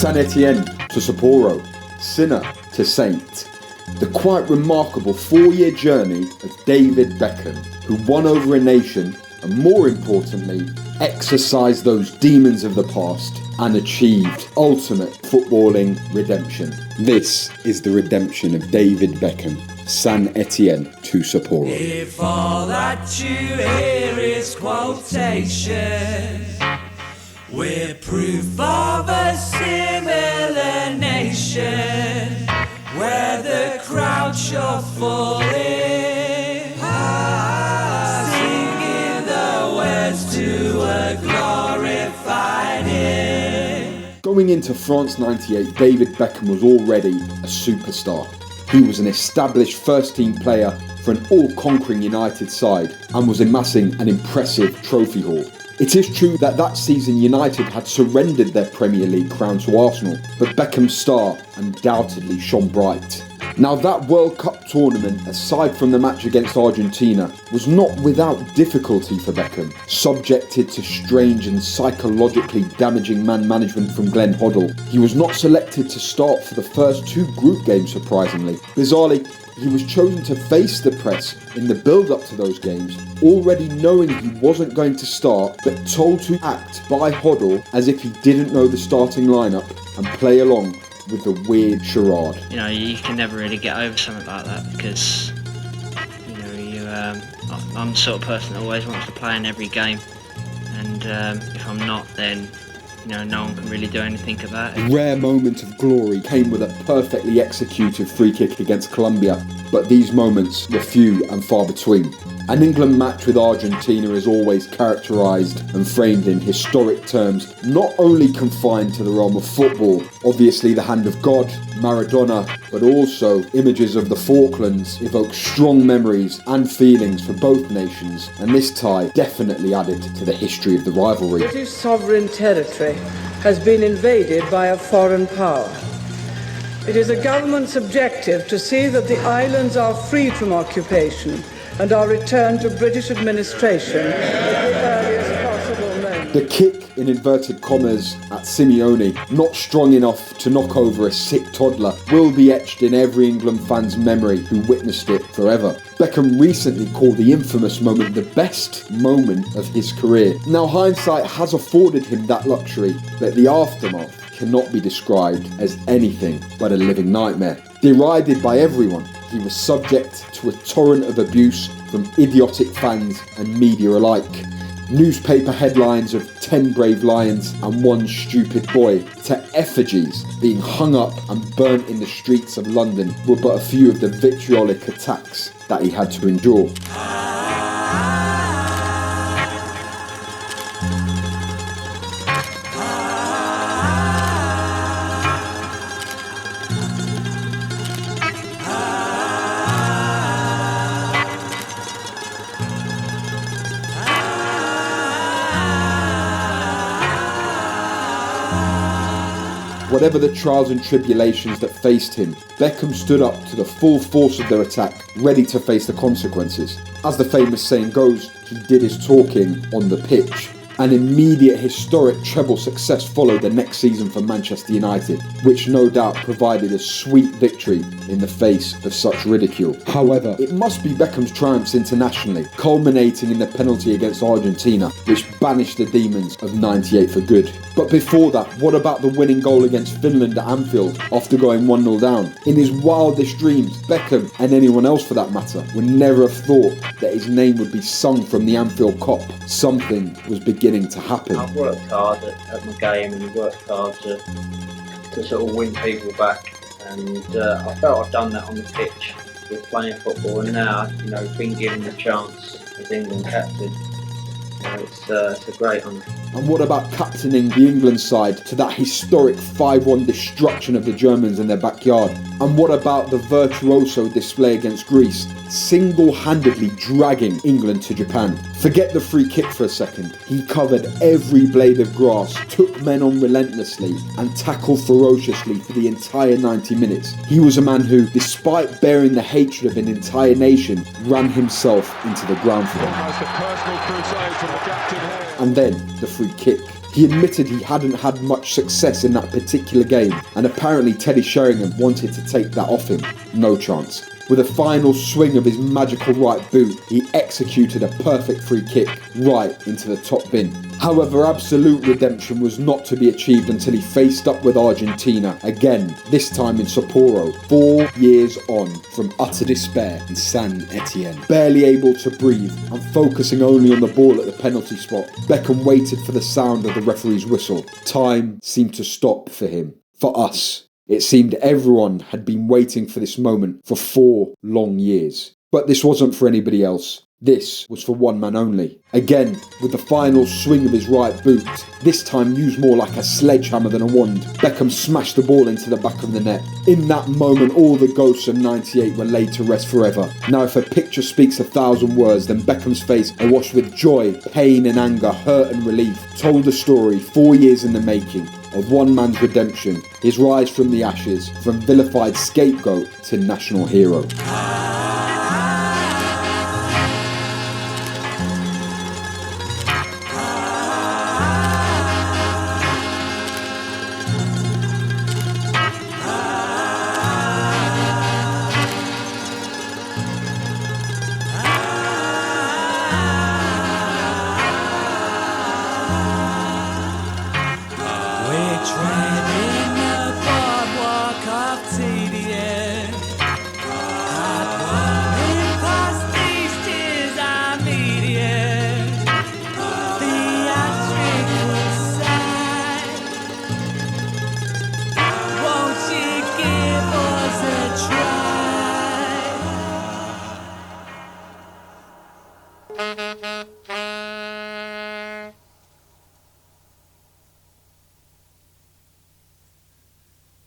Etienne to Sapporo, sinner to saint. The quite remarkable 4-year journey of David Beckham, who won over a nation and, more importantly, exorcised those demons of the past and achieved ultimate footballing redemption. This is the redemption of David Beckham, Etienne to Sapporo. If all that you hear is quotation, we're proof of a similar nation, where the crowd shuffling, singing the words to a glorified hymn. Going into France '98, David Beckham was already a superstar. He was an established first-team player for an all-conquering United side and was amassing an impressive trophy haul. It is true that season United had surrendered their Premier League crown to Arsenal, but Beckham's star undoubtedly shone bright. Now that World Cup tournament, aside from the match against Argentina, was not without difficulty for Beckham. Subjected to strange and psychologically damaging man management from Glenn Hoddle, he was not selected to start for the first 2 group games, surprisingly. Bizarrely, he was chosen to face the press in the build-up to those games, already knowing he wasn't going to start, but told to act by Hoddle as if he didn't know the starting lineup and play along with the weird charade. You know, you can never really get over something like that because, I'm the sort of person that always wants to play in every game, and if I'm not, then no one can really do anything about it. A rare moment of glory came with a perfectly executed free kick against Colombia, but these moments were few and far between. An England match with Argentina is always characterised and framed in historic terms, not only confined to the realm of football, obviously the hand of God, Maradona, but also images of the Falklands evoke strong memories and feelings for both nations, and this tie definitely added to the history of the rivalry. British sovereign territory has been invaded by a foreign power. It is a government's objective to see that the islands are freed from occupation and are returned to British administration at the earliest possible moment. The kick, in inverted commas, at Simeone, not strong enough to knock over a sick toddler, will be etched in every England fan's memory who witnessed it forever. Beckham recently called the infamous moment the best moment of his career. Now, hindsight has afforded him that luxury, but the aftermath cannot be described as anything but a living nightmare. Derided by everyone, he was subject to a torrent of abuse from idiotic fans and media alike. Newspaper headlines of 10 brave lions and 1 stupid boy to effigies being hung up and burnt in the streets of London were but a few of the vitriolic attacks that he had to endure. Whatever the trials and tribulations that faced him, Beckham stood up to the full force of their attack, ready to face the consequences. As the famous saying goes, he did his talking on the pitch. An immediate historic treble success followed the next season for Manchester United, which no doubt provided a sweet victory in the face of such ridicule. However, it must be Beckham's triumphs internationally, culminating in the penalty against Argentina, which banished the demons of '98 for good. But before that, what about the winning goal against Finland at Anfield after going 1-0 down? In his wildest dreams, Beckham, and anyone else for that matter, would never have thought that his name would be sung from the Anfield Cop. Something was beginning to happen. I've worked hard at my game and worked hard to sort of win people back, and I felt I've done that on the pitch with playing football, and now being given the chance as England captain, it's a great honour. And what about captaining the England side to that historic 5-1 destruction of the Germans in their backyard? And what about the virtuoso display against Greece, single-handedly dragging England to Japan? Forget the free kick for a second. He covered every blade of grass, took men on relentlessly, and tackled ferociously for the entire 90 minutes. He was a man who, despite bearing the hatred of an entire nation, ran himself into the ground for them. And then the free kick. He admitted he hadn't had much success in that particular game, and apparently Teddy Sheringham wanted to take that off him. No chance. With a final swing of his magical right boot, he executed a perfect free kick right into the top bin. However, absolute redemption was not to be achieved until he faced up with Argentina again, this time in Sapporo, 4 years on from utter despair in San Etienne. Barely able to breathe and focusing only on the ball at the penalty spot, Beckham waited for the sound of the referee's whistle. Time seemed to stop for him. For us. It seemed everyone had been waiting for this moment for 4 long years. But this wasn't for anybody else. This was for one man only. Again, with the final swing of his right boot, this time used more like a sledgehammer than a wand, Beckham smashed the ball into the back of the net. In that moment, all the ghosts of '98 were laid to rest forever. Now, if a picture speaks 1,000 words, then Beckham's face, awash with joy, pain and anger, hurt and relief, told the story 4 years in the making of one man's redemption, his rise from the ashes, from vilified scapegoat to national hero. We're treading